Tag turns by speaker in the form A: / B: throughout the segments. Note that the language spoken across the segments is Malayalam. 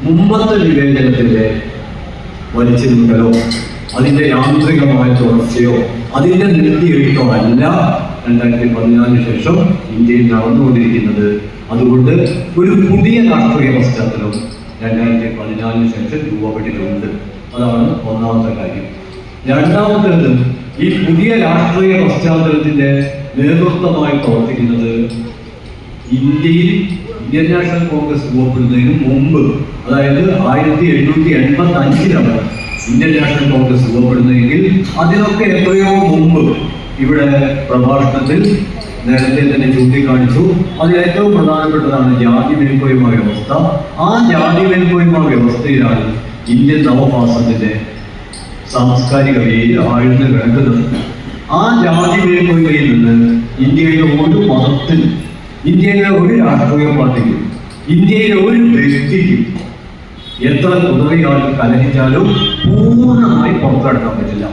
A: മുമ്പത്തെ വിവേചനത്തിന്റെ വലിച്ചു നീക്കലോ അതിന്റെ യാന്ത്രികമായ തുടർച്ചയോ അതിന്റെ നിർത്തിയെഴുത്തോ അല്ല 2014 ശേഷം ഇന്ത്യയിൽ നടന്നുകൊണ്ടിരിക്കുന്നത്. അതുകൊണ്ട് ഒരു പുതിയ രാഷ്ട്രീയ പശ്ചാത്തലം 2014 ശേഷം രൂപപ്പെട്ടിട്ടുണ്ട്. അതാണ് ഒന്നാമത്തെ കാര്യം. രണ്ടാമത്തേത്, ഈ പുതിയ രാഷ്ട്രീയ പശ്ചാത്തലത്തിന്റെ നേതൃത്വമായി പ്രവർത്തിക്കുന്നത് ഇന്ത്യൻ നാഷണൽ കോൺഗ്രസ് രൂപപ്പെടുന്നതിന് മുമ്പ്, അതായത് 1885 ഇന്ത്യൻ നാഷണൽ കോൺഗ്രസ് രൂപപ്പെടുന്നതെങ്കിൽ അതിനൊക്കെ എത്രയോ മുമ്പ് ഇവിടെ പ്രഭാഷണത്തിൽ നേരത്തെ തന്നെ ചൂണ്ടിക്കാണിച്ചു. അതിൽ ഏറ്റവും പ്രധാനപ്പെട്ടതാണ് ജാതി മേൽക്കോയ്മ വ്യവസ്ഥ. ആ ജാതി മേൽക്കോയ്മ വ്യവസ്ഥയിലാണ് ഇന്ത്യൻ നവഭാസത്തിന്റെ സാംസ്കാരിക വേര് ആഴ്ന്ന് കിടക്കുന്നത്. ആ ജാതി മേൽക്കോയ്മയിൽ നിന്ന് ഇന്ത്യയിലെ ഒരു മതത്തിനും, ഇന്ത്യയിലെ ഒരു രാഷ്ട്രീയ പാർട്ടിക്കും, ഇന്ത്യയിലെ ഒരു വ്യക്തിക്കും എത്ര കുതിരയാലും കലഹിച്ചാലും പൂർണ്ണമായി പുറത്തെടുക്കാൻ പറ്റില്ല.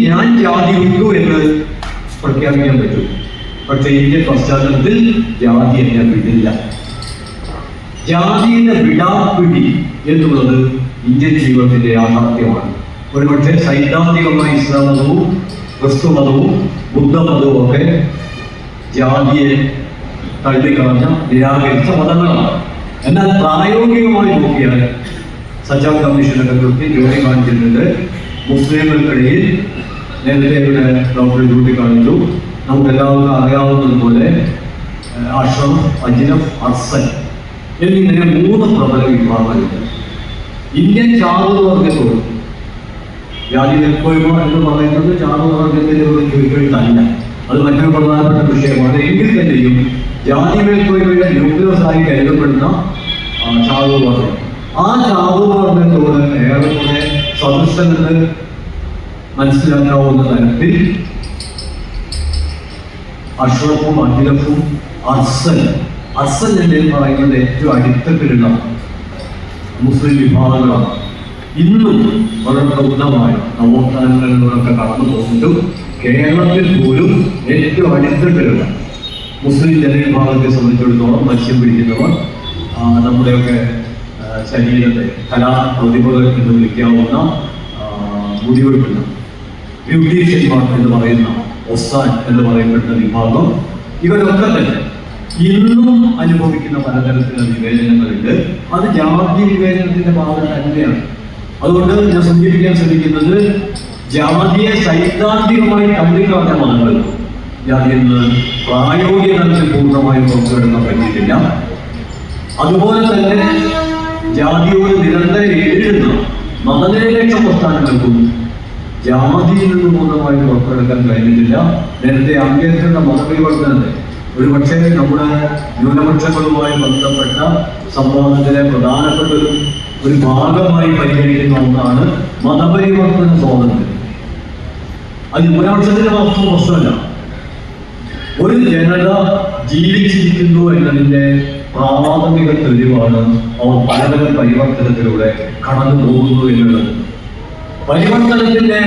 A: ഞാൻ ജാതി വിട്ടു എന്ന് പ്രഖ്യാപിക്കാൻ പറ്റും. പക്ഷെ ഇന്ത്യൻ പശ്ചാത്തലത്തിൽ ജാതി എന്നെ വിടില്ല. ജാതിയുടെ വിടാപ്പിടി എന്നുള്ളത് ഇന്ത്യൻ ജീവിതത്തിന്റെ യാഥാർത്ഥ്യമാണ്. ഒരുപക്ഷെ സൈദ്ധാന്തികമായി ഇസ്ലാം മതവും ക്രിസ്തു മതവും ബുദ്ധമതവും ഒക്കെ ജാതിയെ തള്ളിക്കളഞ്ഞ നിരാകരിച്ച മതങ്ങളാണ്. എന്നാൽ പ്രായോഗികമായി നോക്കിയാൽ സജാം കമ്മീഷനൊക്കെ കൃത്യം ജോലി കാണിച്ചിട്ടുണ്ട്. മുസ്ലിങ്ങൾക്കിടയിൽ നേരത്തെ ഇവിടെ ഡോക്ടർ ചൂണ്ടിക്കാണിച്ചു, നമുക്ക് എല്ലാവർക്കും അറിയാവുന്നതുപോലെ അഷ്റഫ്, അജ്നഫ്, അർസൽ എന്നിങ്ങനെ 3 പ്രബല വിഭാഗങ്ങളുണ്ട്. ഇന്ത്യൻ ചാതുർവർഗത്തോട് ജാതി മേൽക്കോയ്മ എന്ന് പറയുന്നത് ചാതുർവർഗത്തിന്റെ ഒരു ചുരുക്കെഴുത്തല്ല. അത് മറ്റൊരു പ്രധാനപ്പെട്ട വിഷയമാണ്. എങ്കിൽ തന്നെയും ജാതി മേൽക്കോയ്മയുടെ ന്യൂക്ലിയസായി കരുതപ്പെടുന്ന ചാതുർവർഗം, ആ ചാതുർവർഗത്തോട് ഏറെക്കുറെ സദൃശമെന്ന് മനസ്സിലാക്കാവുന്ന തരത്തിൽ അഷ്റഫും അജ്നഫും അർസൽ എന്ന് പറയുന്നത് ഏറ്റവും അടിത്തട്ടിലുള്ള മുസ്ലിം വിഭാഗങ്ങളാണ്. ഇന്നും വളരെ പ്രബുദ്ധമായ നവോത്ഥാനങ്ങളിലൂടെയൊക്കെ കടന്നു പോകുന്നതും കേരളത്തിൽ പോലും ഏറ്റവും അടിത്തട്ടിലുള്ള മുസ്ലിം ജനവിഭാഗത്തെ സംബന്ധിച്ചിടത്തോളം മത്സ്യം പിടിക്കുന്നവർ, നമ്മുടെയൊക്കെ ശരീരത്തെ കലാപ്രതിഭകൾ എന്ന് വിളിക്കാവുന്ന മുടിവെട്ടുന്ന ബ്യൂട്ടീഷ്യന്മാർ എന്ന് പറയുന്ന ഒസാൻ എന്ന് പറയപ്പെടുന്ന വിഭാഗം, ഇവരൊക്കെ തന്നെ ഇന്നും അനുഭവിക്കുന്ന പലതരത്തിലുള്ള വിവേചനങ്ങളുണ്ട്. അത് ജാതി വിവേചനത്തിന്റെ ഭാഗം തന്നെയാണ്. അതുകൊണ്ട് ഞാൻ സൂചിപ്പിക്കാൻ ശ്രമിക്കുന്നത്, ജാതിയെ സൈദ്ധാന്തികമായി തള്ളിക്കളഞ്ഞ മതങ്ങൾ ജാതിയിൽ നിന്ന് പ്രായോഗിക തലത്തിൽ പൂർണ്ണമായും പുറത്തെടുക്കാൻ പറ്റിയിട്ടില്ല. അതുപോലെ തന്നെ ജാതിയോട് നിരന്തരം എതിരുന്ന മതനിരപേക്ഷ പ്രസ്ഥാനങ്ങൾക്കും ജാതിയിൽ നിന്ന് പൂർണ്ണമായും പുറത്തെടുക്കാൻ കഴിഞ്ഞിട്ടില്ല. നേരത്തെ അംബേദ്കറുടെ മതപരിവർത്തനത്തെ ഒരുപക്ഷെ നമ്മുടെ ന്യൂനപക്ഷങ്ങളുമായി ബന്ധപ്പെട്ട സംവാദത്തിലെ പ്രധാനപ്പെട്ട ഒരു ഭാഗമായി പരിഗണിക്കുന്ന ഒന്നാണ് മതപരിവർത്തന സ്വാതന്ത്ര്യം. അത് ന്യൂനപക്ഷത്തിന്റെ മാത്രം പ്രശ്നമല്ല, ഒരു ജനത ജീവിച്ചിരിക്കുന്നു എന്നതിന്റെ പ്രാഥമിക തെളിവാണ് അവർ പലതരം പരിവർത്തനത്തിലൂടെ കടന്നു പോകുന്നു എന്നുള്ളത്. പരിവർത്തനത്തിന്റെ